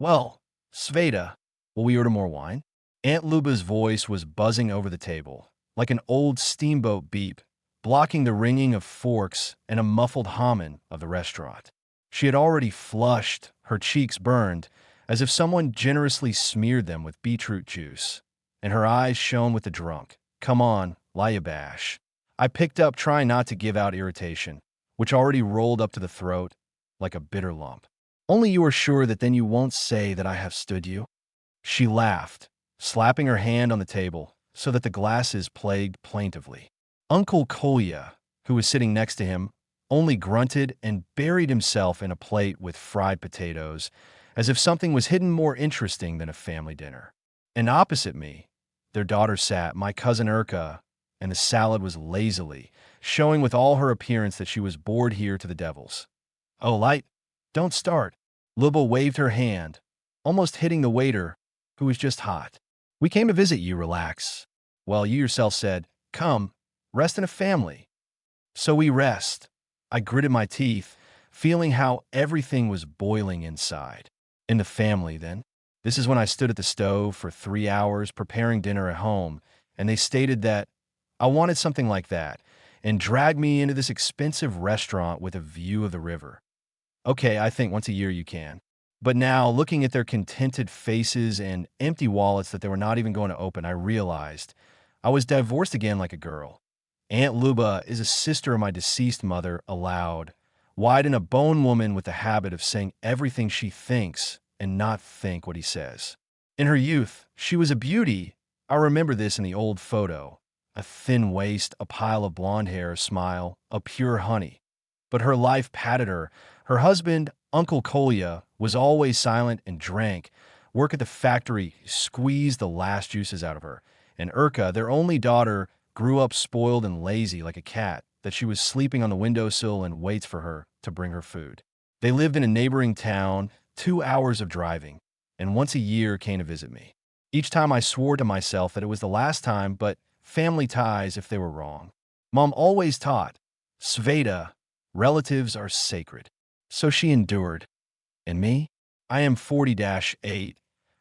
Well, Sveta, will we order more wine? Aunt Luba's voice was buzzing over the table, like an old steamboat beep, blocking the ringing of forks and a muffled humming of the restaurant. She had already flushed, her cheeks burned, as if someone generously smeared them with beetroot juice, and her eyes shone with the drunk. Come on, Layabash. I picked up, trying not to give out irritation, which already rolled up to the throat like a bitter lump. Only you are sure that then you won't say that I have stood you? She laughed, slapping her hand on the table so that the glasses plagued plaintively. Uncle Kolya, who was sitting next to him, only grunted and buried himself in a plate with fried potatoes, as if something was hidden more interesting than a family dinner. And opposite me, their daughter sat, my cousin Urka, and the salad was lazily, showing with all her appearance that she was bored here to the devils. Oh, Light, don't start. Luba waved her hand, almost hitting the waiter, who was just hot. We came to visit you, relax. Well, you yourself said, come, rest in a family. So we rest. I gritted my teeth, feeling how everything was boiling inside. In the family, then. This is when I stood at the stove for 3 hours preparing dinner at home, and they stated that I wanted something like that, and dragged me into this expensive restaurant with a view of the river. Okay, I think once a year you can. But now, looking at their contented faces and empty wallets that they were not even going to open, I realized I was divorced again like a girl. Aunt Luba is a sister of my deceased mother, aloud, wide and a bone woman with the habit of saying everything she thinks and not think what he says. In her youth, she was a beauty. I remember this in the old photo. A thin waist, a pile of blonde hair, a smile, a pure honey. But her life patted her. Her husband, Uncle Kolya, was always silent and drank. Work at the factory squeezed the last juices out of her. And Urka, their only daughter, grew up spoiled and lazy like a cat, that she was sleeping on the windowsill and waits for her to bring her food. They lived in a neighboring town, 2 hours of driving, and once a year came to visit me. Each time I swore to myself that it was the last time, but family ties if they were wrong. Mom always taught, Sveta, relatives are sacred. So she endured. And me? I am 40-8.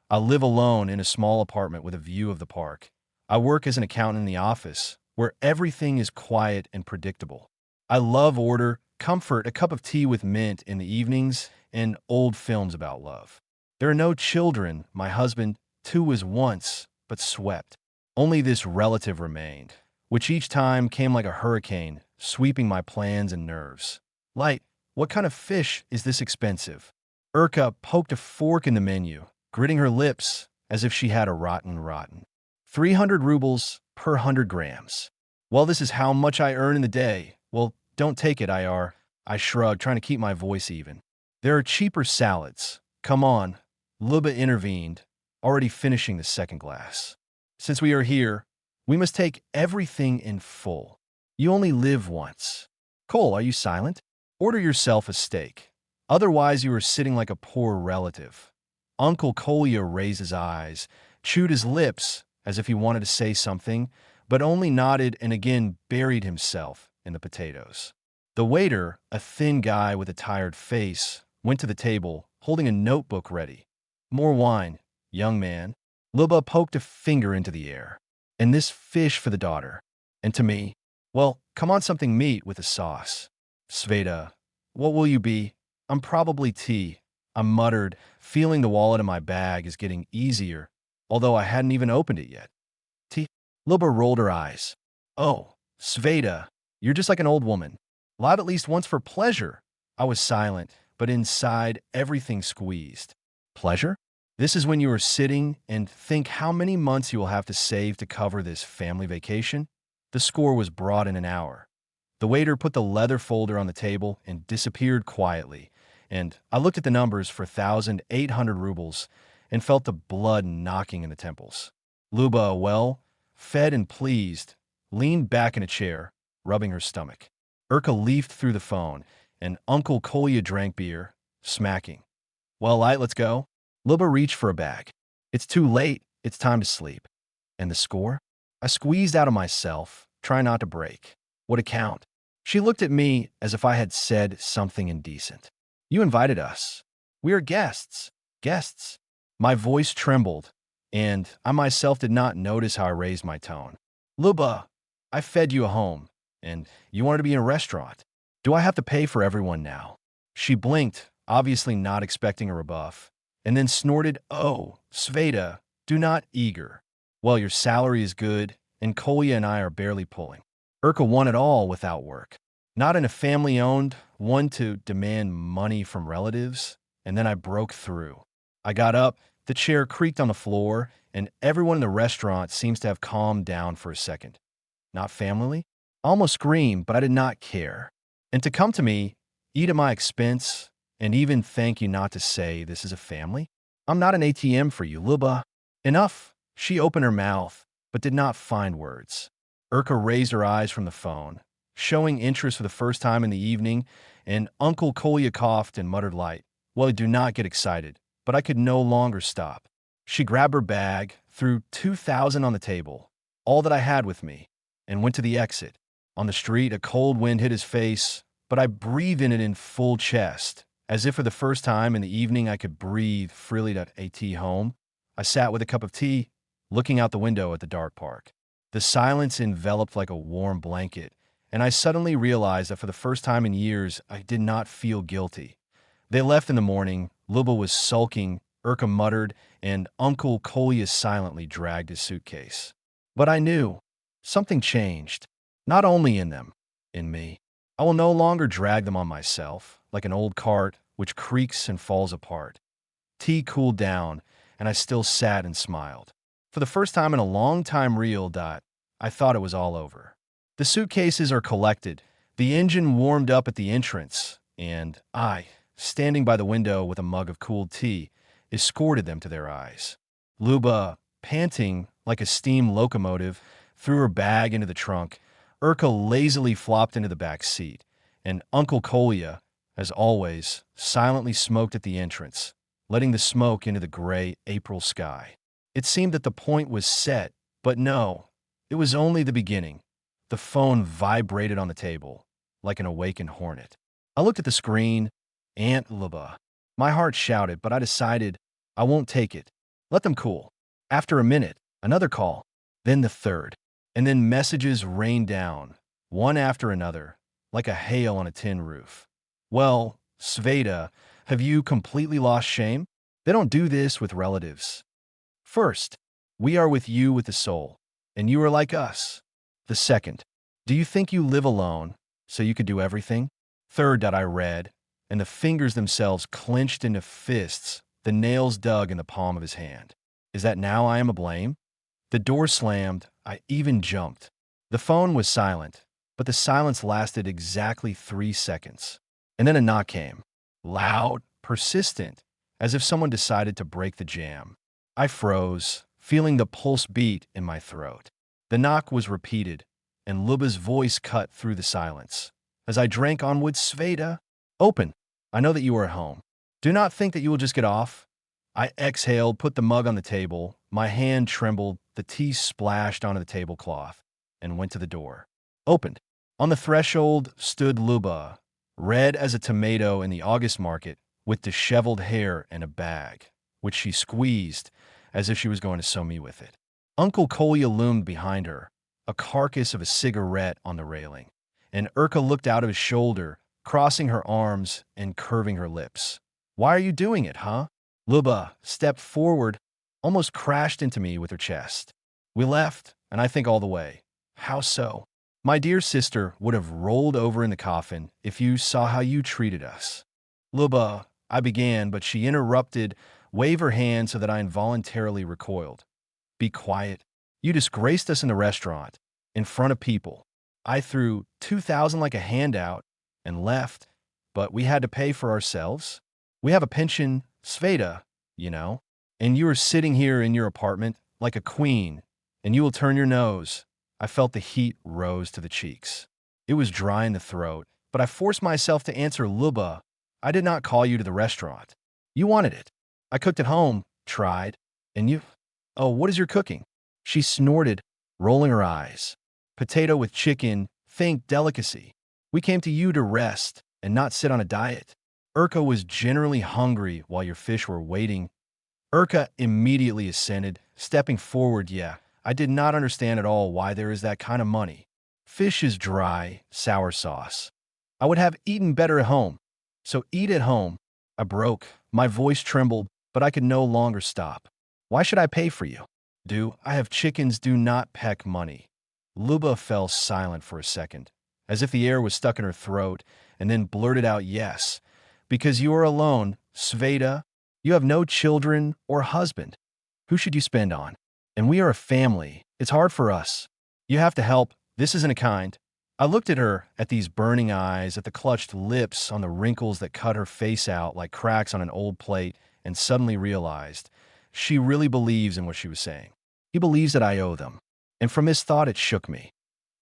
I live alone in a small apartment with a view of the park. I work as an accountant in the office, where everything is quiet and predictable. I love order, comfort, a cup of tea with mint in the evenings, and old films about love. There are no children. My husband, too, was once, but swept. Only this relative remained, which each time came like a hurricane, sweeping my plans and nerves. Light, what kind of fish is this expensive? Urka poked a fork in the menu, gritting her lips as if she had a rotten. 300 rubles per 100 grams. Well, this is how much I earn in the day. Well, don't take it, IR. I shrugged, trying to keep my voice even. There are cheaper salads. Come on. Luba intervened, already finishing the second glass. Since we are here, we must take everything in full. You only live once. Cole, are you silent? Order yourself a steak. Otherwise, you are sitting like a poor relative. Uncle Kolya raised his eyes, chewed his lips as if he wanted to say something, but only nodded and again buried himself in the potatoes. The waiter, a thin guy with a tired face, went to the table, holding a notebook ready. More wine, young man. Luba poked a finger into the air. And this fish for the daughter. And to me, well, come on, something meat with a sauce. Sveta, what will you be? I'm probably tea. I muttered, feeling the wallet in my bag is getting easier, although I hadn't even opened it yet. Tea? Luba rolled her eyes. Oh, Sveta, you're just like an old woman. Live at least once for pleasure. I was silent, but inside everything squeezed. Pleasure? This is when you are sitting and think how many months you will have to save to cover this family vacation. The score was brought in an hour. The waiter put the leather folder on the table and disappeared quietly, and I looked at the numbers for 1,800 rubles and felt the blood knocking in the temples. Luba, well, fed and pleased, leaned back in a chair, rubbing her stomach. Urka leafed through the phone, and Uncle Kolya drank beer, smacking. Well, Light, let's go. Luba reached for a bag. It's too late. It's time to sleep. And the score? I squeezed out of myself, trying not to break. What a count. She looked at me as if I had said something indecent. You invited us. We are guests. Guests. My voice trembled, and I myself did not notice how I raised my tone. Luba, I fed you a home, and you wanted to be in a restaurant. Do I have to pay for everyone now? She blinked, obviously not expecting a rebuff, and then snorted, "Oh, Sveta, do not eager. Well, your salary is good, and Kolya and I are barely pulling. Urka won it all without work. Not in a family-owned one to demand money from relatives." And then I broke through. I got up, the chair creaked on the floor, and everyone in the restaurant seems to have calmed down for a second. Not family? I almost screamed, but I did not care. And to come to me, eat at my expense, and even thank you not to say this is a family? I'm not an ATM for you, Luba. Enough. She opened her mouth, but did not find words. Urka raised her eyes from the phone, showing interest for the first time in the evening, and Uncle Kolya coughed and muttered light. Well, do not get excited, but I could no longer stop. She grabbed her bag, threw 2,000 on the table, all that I had with me, and went to the exit. On the street, a cold wind hit his face, but I breathed in it in full chest, as if for the first time in the evening I could breathe freely at AT home. I sat with a cup of tea, looking out the window at the dark park. The silence enveloped like a warm blanket, and I suddenly realized that for the first time in years, I did not feel guilty. They left in the morning. Luba was sulking, Urka muttered, and Uncle Kolya silently dragged his suitcase. But I knew something changed, not only in them, in me. I will no longer drag them on myself, like an old cart which creaks and falls apart. Tea cooled down, and I still sat and smiled. For the first time in a long time I thought it was all over. The suitcases are collected, the engine warmed up at the entrance, and I, standing by the window with a mug of cooled tea, escorted them to their eyes. Luba, panting like a steam locomotive, threw her bag into the trunk. Urka lazily flopped into the back seat, and Uncle Kolya, as always, silently smoked at the entrance, letting the smoke into the gray April sky. It seemed that the point was set, but no, it was only the beginning. The phone vibrated on the table, like an awakened hornet. I looked at the screen. Aunt Luba. My heart shouted, but I decided I won't take it. Let them cool. After a minute, another call, then the third, and then messages rained down, one after another, like a hail on a tin roof. Well, Sveta, have you completely lost shame? They don't do this with relatives. First, we are with you with the soul, and you are like us. The second, do you think you live alone, so you could do everything? Third, that I read, and the fingers themselves clenched into fists, the nails dug in the palm of his hand. Is that now I am to blame? The door slammed. I even jumped. The phone was silent, but the silence lasted exactly 3 seconds. And then a knock came. Loud, persistent, as if someone decided to break the jam. I froze, feeling the pulse beat in my throat. The knock was repeated, and Luba's voice cut through the silence. As I drank on with Sveta, "Open. I know that you are at home. Do not think that you will just get off." I exhaled, put the mug on the table. My hand trembled, the tea splashed onto the tablecloth, and went to the door. Opened. On the threshold stood Luba, red as a tomato in the August market, with disheveled hair and a bag, which she squeezed as if she was going to sew me with it. Uncle Kolya loomed behind her, a carcass of a cigarette on the railing, and Urka looked out of his shoulder, crossing her arms and curving her lips. "Why are you doing it, huh?" Luba stepped forward, almost crashed into me with her chest. We left, and I think all the way. How so? My dear sister would have rolled over in the coffin if you saw how you treated us. Luba, I began, but she interrupted, waved her hand so that I involuntarily recoiled. Be quiet. You disgraced us in the restaurant, in front of people. I threw 2,000 like a handout and left, but we had to pay for ourselves. We have a pension, Sveta, you know, and you are sitting here in your apartment like a queen, and you will turn your nose. I felt the heat rose to the cheeks. It was dry in the throat, but I forced myself to answer. Luba, I did not call you to the restaurant. You wanted it. I cooked at home, tried, and you... Oh, what is your cooking? She snorted, rolling her eyes. Potato with chicken, think delicacy. We came to you to rest and not sit on a diet. Urka was generally hungry while your fish were waiting. Urka immediately assented, stepping forward. Yeah, I did not understand at all why there is that kind of money. Fish is dry, sour sauce. I would have eaten better at home. So eat at home. I broke. My voice trembled, but I could no longer stop. Why should I pay for you? Do I have chickens? Do not peck money. Luba fell silent for a second, as if the air was stuck in her throat, and then blurted out, yes, because you are alone, Sveta. You have no children or husband. Who should you spend on? And we are a family. It's hard for us. You have to help. This isn't a kind. I looked at her, at these burning eyes, at the clutched lips, on the wrinkles that cut her face out like cracks on an old plate, and suddenly realized she really believes in what she was saying. He believes that I owe them. And from his thought, it shook me.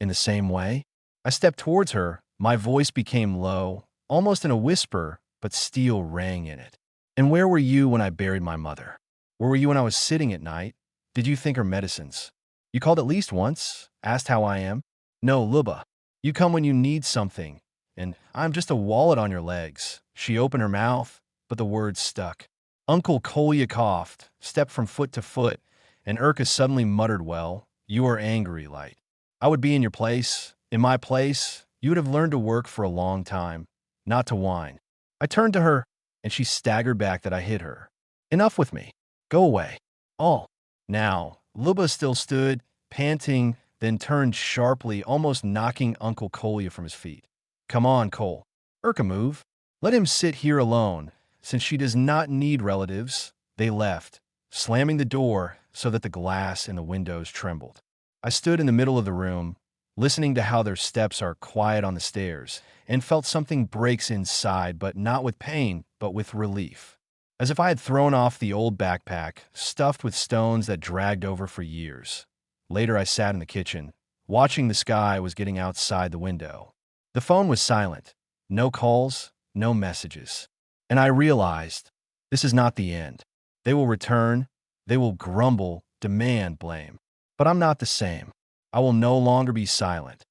In the same way, I stepped towards her. My voice became low, almost in a whisper, but steel rang in it. And where were you when I buried my mother? Where were you when I was sitting at night? Did you think her medicines? You called at least once, asked how I am? No, Luba. You come when you need something, and I'm just a wallet on your legs. She opened her mouth, but the words stuck. Uncle Kolya coughed, stepped from foot to foot, and Urka suddenly muttered, well, you are angry, Light. I would be in your place. In my place, you would have learned to work for a long time, not to whine. I turned to her, and she staggered back that I hit her. Enough with me. Go away. All. Now, Luba still stood, panting, then turned sharply, almost knocking Uncle Kolya from his feet. Come on, Cole. Urka, move. Let him sit here alone. Since she does not need relatives, they left, slamming the door so that the glass in the windows trembled. I stood in the middle of the room, listening to how their steps are quiet on the stairs, and felt something breaks inside, but not with pain, but with relief. As if I had thrown off the old backpack, stuffed with stones that dragged over for years. Later, I sat in the kitchen, watching the sky was getting outside the window. The phone was silent. No calls, no messages. And I realized, this is not the end. They will return. They will grumble, demand blame. But I'm not the same. I will no longer be silent.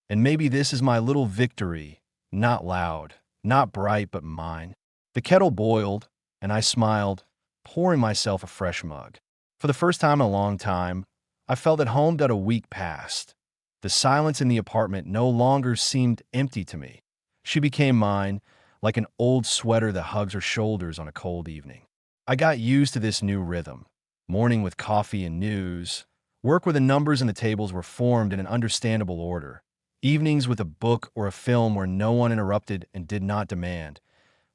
And maybe this is my little victory, not loud, not bright, but mine. The kettle boiled, and I smiled, pouring myself a fresh mug. For the first time in a long time, I felt at home that a week passed. The silence in the apartment no longer seemed empty to me. She became mine, like an old sweater that hugs her shoulders on a cold evening. I got used to this new rhythm. Morning with coffee and news. Work where the numbers and the tables were formed in an understandable order. Evenings with a book or a film where no one interrupted and did not demand.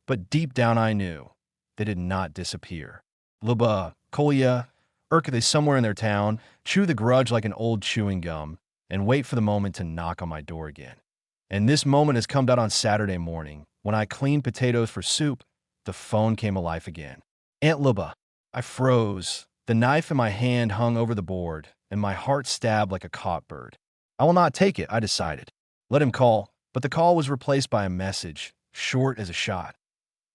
But deep down I knew they did not disappear. Luba, Kolya, Urka, they somewhere in their town, chew the grudge like an old chewing gum, and wait for the moment to knock on my door again. And this moment has come out on Saturday morning. When I cleaned potatoes for soup, the phone came alive again. Aunt Luba. I froze. The knife in my hand hung over the board, and my heart stabbed like a caught bird. I will not take it, I decided. Let him call, but the call was replaced by a message, short as a shot.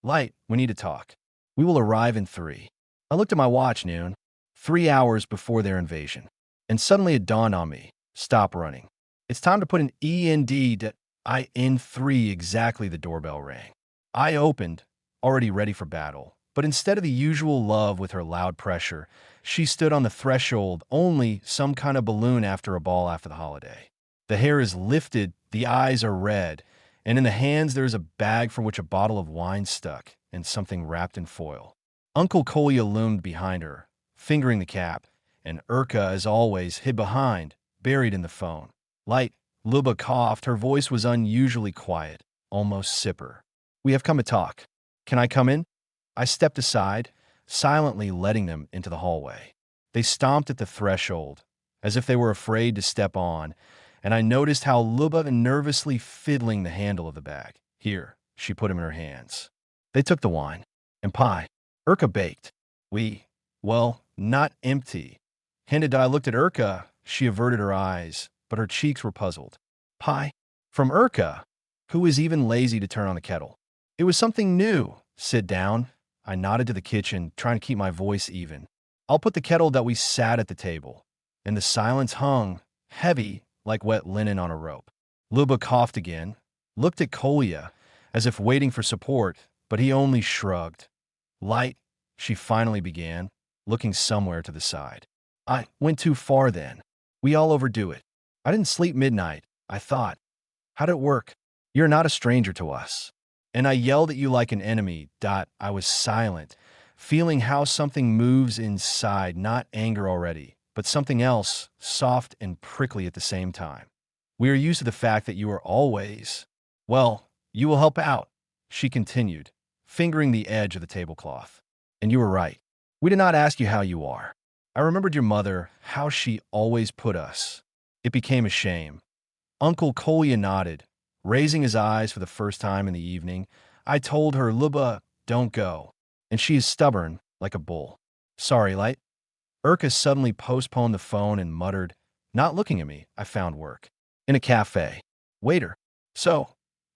Light, we need to talk. We will arrive in 3. I looked at my watch, noon. 3 hours before their invasion. And suddenly it dawned on me. Stop running. It's time to put an END to IN3 exactly. The doorbell rang. I opened, already ready for battle. But instead of the usual love with her loud pressure, she stood on the threshold, only some kind of balloon after a ball after the holiday. The hair is lifted, the eyes are red, and in the hands there is a bag from which a bottle of wine stuck and something wrapped in foil. Uncle Kolya loomed behind her, fingering the cap, and Urka, as always, hid behind, buried in the phone. Light, Luba coughed. Her voice was unusually quiet, almost sipper. We have come to talk. Can I come in? I stepped aside, silently letting them into the hallway. They stomped at the threshold, as if they were afraid to step on, and I noticed how Luba was nervously fiddling the handle of the bag. Here, she put him in her hands. They took the wine and pie. Urka baked. Well, not empty. Handed. I looked at Urka. She averted her eyes, but her cheeks were puzzled. Pie? From Urka, who is even lazy to turn on the kettle. It was something new. Sit down. I nodded to the kitchen, trying to keep my voice even. I'll put the kettle that we sat at the table. And the silence hung, heavy, like wet linen on a rope. Luba coughed again, looked at Kolya, as if waiting for support, but he only shrugged. Light, she finally began, looking somewhere to the side. I went too far then. We all overdo it. I didn't sleep midnight, I thought. How'd it work? You're not a stranger to us. And I yelled at you like an enemy. I was silent, feeling how something moves inside, not anger already, but something else, soft and prickly at the same time. We are used to the fact that you are always, well, you will help out, she continued, fingering the edge of the tablecloth. And you were right. We did not ask you how you are. I remembered your mother, how she always put us. It became a shame. Uncle Kolya nodded, raising his eyes for the first time in the evening. I told her, Luba, don't go. And she is stubborn, like a bull. Sorry, Light. Urka suddenly postponed the phone and muttered, not looking at me, I found work. In a cafe. Waiter. So,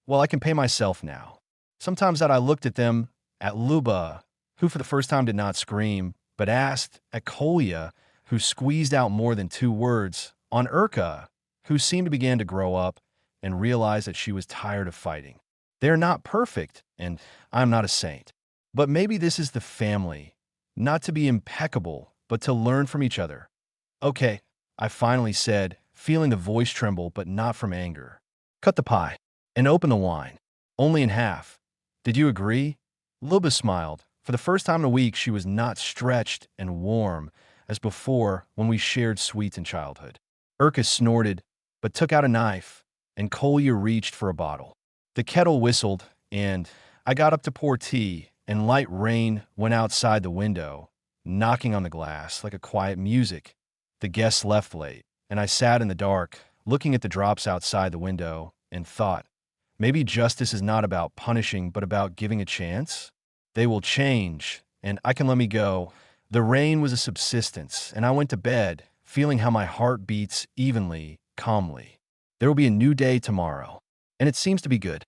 well, I can pay myself now. Sometimes that I looked at them, at Luba, who for the first time did not scream, but asked, at Kolya, who squeezed out more than 2 words, on Urka, who seemed to begin to grow up and realize that she was tired of fighting. They're not perfect, and I'm not a saint. But maybe this is the family, not to be impeccable, but to learn from each other. Okay, I finally said, feeling the voice tremble, but not from anger. Cut the pie and open the wine. Only in half. Did you agree? Luba smiled. For the first time in a week, she was not stretched and warm as before when we shared sweets in childhood. Urka snorted, but took out a knife, and Kolya reached for a bottle. The kettle whistled, and I got up to pour tea, and light rain went outside the window, knocking on the glass like a quiet music. The guests left late, and I sat in the dark, looking at the drops outside the window, and thought, maybe justice is not about punishing, but about giving a chance? They will change, and I can let me go. The rain was a subsistence, and I went to bed, feeling how my heart beats evenly, calmly. There will be a new day tomorrow, and it seems to be good.